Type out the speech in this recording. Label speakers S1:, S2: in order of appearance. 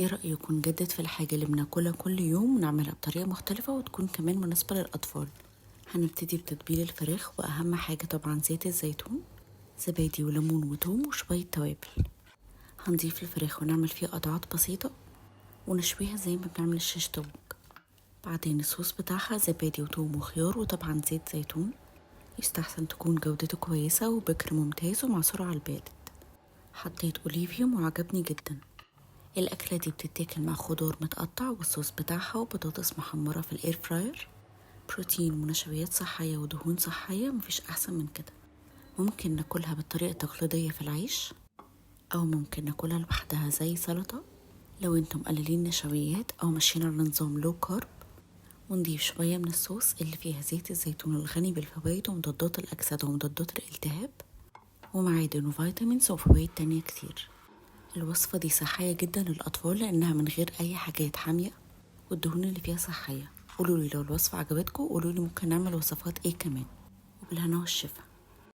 S1: ايه رأيكم نجدد في الحاجة اللي بناكلها كل يوم ونعملها بطريقة مختلفة وتكون كمان مناسبة للأطفال؟ هنبتدي بتتبيل الفراخ، وأهم حاجة طبعا زيت الزيتون، زبادي وليمون وتوم وشوية توابل. هنضيف الفراخ ونعمل فيها قطعات بسيطة ونشويها زي ما بنعمل الشيش طاووق. بعدين الصوص بتاعها زبادي وتوم وخيار وطبعا زيت زيتون. يستحسن تكون جودته كويسة وبكر ممتاز ومعصور على البارد. حطيت أوليفيوم وعجبني جدا. الأكلة دي بتتاكل مع خضار متقطع والصوص بتاعها وبطاطس محمرة في الإير فراير. بروتين ونشويات صحية ودهون صحية، مفيش أحسن من كده. ممكن ناكلها بالطريقة التقليدية في العيش، أو ممكن ناكلها لوحدها زي سلطة لو انتم مقللين نشويات أو ماشيين على نظام لو كارب. ونضيف شوية من الصوص اللي فيها زيت الزيتون الغني بالفوائد ومضادات الأكسدة ومضادات الالتهاب ومعادن وفيتامينز وفوائد تانية كتير. الوصفة دي صحية جدا للأطفال لأنها من غير أي حاجات حامية، والدهون اللي فيها صحية. قولولي لو الوصفة عجبتكم، قولولي ممكن نعمل وصفات ايه كمان. وبالهنا والشفا.